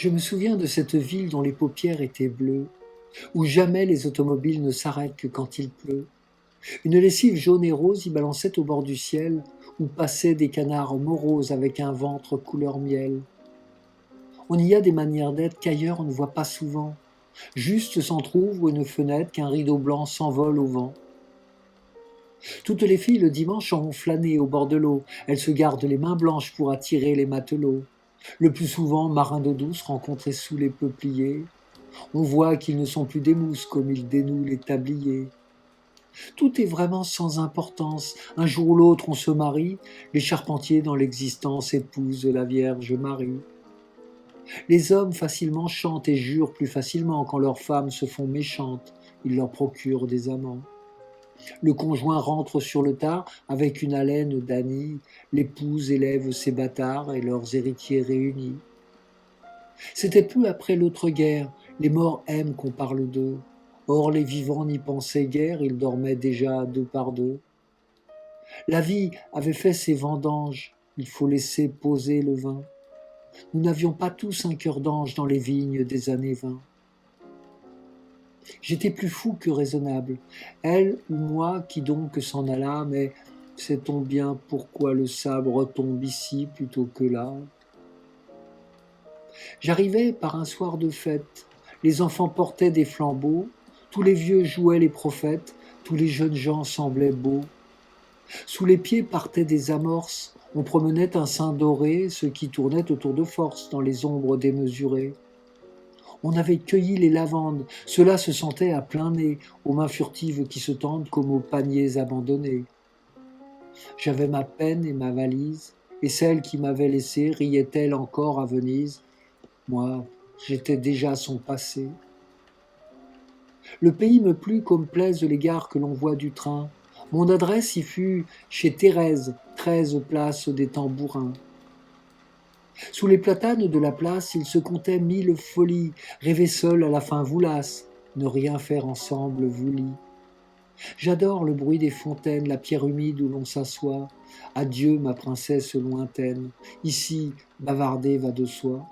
Je me souviens de cette ville dont les paupières étaient bleues, où jamais les automobiles ne s'arrêtent que quand il pleut. Une lessive jaune et rose y balançait au bord du ciel, où passaient des canards moroses avec un ventre couleur miel. On y a des manières d'être qu'ailleurs on ne voit pas souvent. Juste s'entr'ouvre une fenêtre qu'un rideau blanc s'envole au vent. Toutes les filles le dimanche ont flâné au bord de l'eau. Elles se gardent les mains blanches pour attirer les matelots. Le plus souvent, marins d'eau douce rencontrés sous les peupliers. On voit qu'ils ne sont plus des mousses comme ils dénouent les tabliers. Tout est vraiment sans importance. Un jour ou l'autre, on se marie. Les charpentiers dans l'existence épousent la Vierge Marie. Les hommes facilement chantent et jurent plus facilement quand leurs femmes se font méchantes. Ils leur procurent des amants. Le conjoint rentre sur le tard avec une haleine d'anis. L'épouse élève ses bâtards et leurs héritiers réunis. C'était peu après l'autre guerre. Les morts aiment qu'on parle d'eux. Or les vivants n'y pensaient guère, ils dormaient déjà deux par deux. La vie avait fait ses vendanges, il faut laisser poser le vin. Nous n'avions pas tous un cœur d'ange dans les vignes des années 20. J'étais plus fou que raisonnable, elle ou moi qui donc s'en alla, mais sait-on bien pourquoi le sabre tombe ici plutôt que là? J'arrivais par un soir de fête, les enfants portaient des flambeaux, tous les vieux jouaient les prophètes, tous les jeunes gens semblaient beaux. Sous les pieds partaient des amorces, on promenait un sein doré, ce qui tournait autour de force dans les ombres démesurées. On avait cueilli les lavandes, cela se sentait à plein nez, aux mains furtives qui se tendent comme aux paniers abandonnés. J'avais ma peine et ma valise, et celle qui m'avait laissé riait-elle encore à Venise? Moi, j'étais déjà son passé. Le pays me plut comme plaisent les gares que l'on voit du train. Mon adresse y fut chez Thérèse, 13 place des Tambourins. Sous les platanes de la place, il se comptait 1000 folies. Rêver seul à la fin vous lasse, ne rien faire ensemble vous lie. J'adore le bruit des fontaines, la pierre humide où l'on s'assoit. Adieu ma princesse lointaine, ici bavarder va de soi.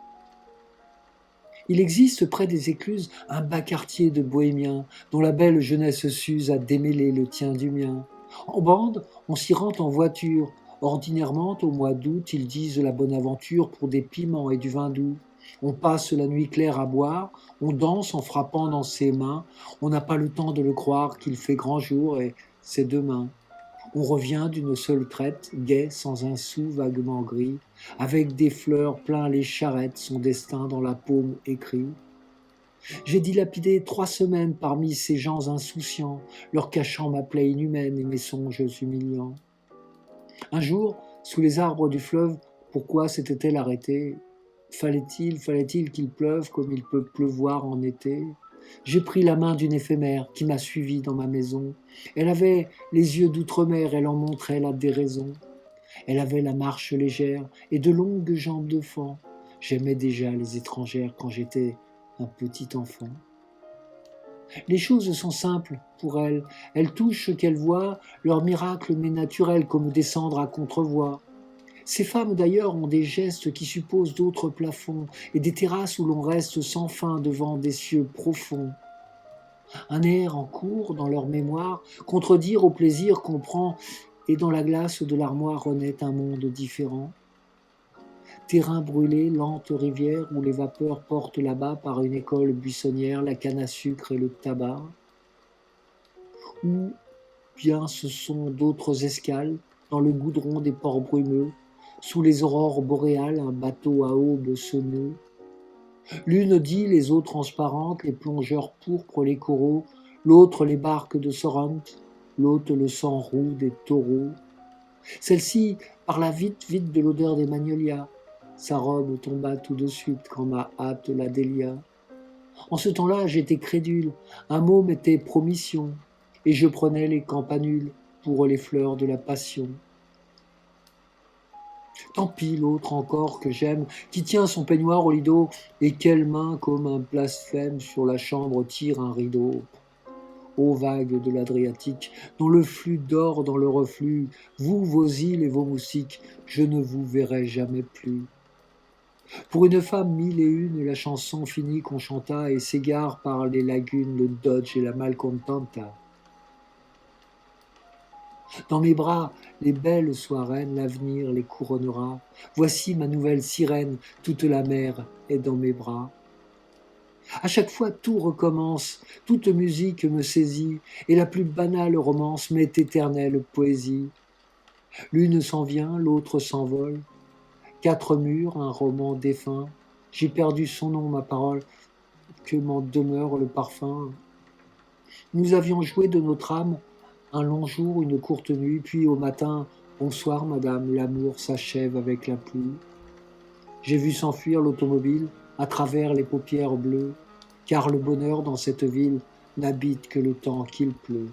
Il existe près des écluses un bas quartier de bohémiens, dont la belle jeunesse s'use à démêler le tien du mien. En bande, on s'y rend en voiture. Ordinairement, au mois d'août, ils disent la bonne aventure pour des piments et du vin doux. On passe la nuit claire à boire, on danse en frappant dans ses mains. On n'a pas le temps de le croire qu'il fait grand jour et c'est demain. On revient d'une seule traite, gai, sans un sou vaguement gris, avec des fleurs plein les charrettes, son destin dans la paume écrit. J'ai dilapidé 3 semaines parmi ces gens insouciants, leur cachant ma plaie inhumaine et mes songes humiliants. Un jour, sous les arbres du fleuve, pourquoi s'était-elle arrêtée? Fallait-il qu'il pleuve comme il peut pleuvoir en été? J'ai pris la main d'une éphémère qui m'a suivi dans ma maison. Elle avait les yeux d'outre-mer, elle en montrait la déraison. Elle avait la marche légère et de longues jambes de faon. J'aimais déjà les étrangères quand j'étais un petit enfant. Les choses sont simples pour elle. Elle touche ce qu'elle voit, leur miracle m'est naturel comme descendre à contre-voie. Ces femmes d'ailleurs ont des gestes qui supposent d'autres plafonds et des terrasses où l'on reste sans fin devant des cieux profonds. Un air en cours dans leur mémoire, contredire au plaisir qu'on prend, et dans la glace de l'armoire renaît un monde différent. Terrain brûlé, lente rivière où les vapeurs portent là-bas par une école buissonnière la canne à sucre et le tabac. Ou bien ce sont d'autres escales dans le goudron des ports brumeux, sous les aurores boréales un bateau à aube se meut. L'une dit les eaux transparentes, les plongeurs pourprent les coraux, l'autre les barques de Sorrente, l'autre le sang roux des taureaux. Celle-ci parla vite, vite de l'odeur des magnolias. Sa robe tomba tout de suite quand ma hâte la délia. En ce temps-là, j'étais crédule, un mot m'était promission, et je prenais les campanules pour les fleurs de la passion. Tant pis l'autre encore que j'aime, qui tient son peignoir au lido, et quelle main comme un blasphème sur la chambre tire un rideau. Ô vagues de l'Adriatique, dont le flux dort dans le reflux, vous, vos îles et vos moustiques, je ne vous verrai jamais plus. Pour une femme mille et une, la chanson finit qu'on chanta et s'égare par les lagunes le Dodge et la malcontenta. Dans mes bras, les belles soireines, l'avenir les couronnera. Voici ma nouvelle sirène, toute la mer est dans mes bras. À chaque fois tout recommence, toute musique me saisit, et la plus banale romance m'est éternelle poésie. L'une s'en vient, l'autre s'envole, quatre murs, un roman défunt. J'ai perdu son nom, ma parole, que m'en demeure le parfum. Nous avions joué de notre âme un long jour, une courte nuit, puis au matin, bonsoir madame, l'amour s'achève avec la pluie. J'ai vu s'enfuir l'automobile à travers les paupières bleues, car le bonheur dans cette ville n'habite que le temps qu'il pleut.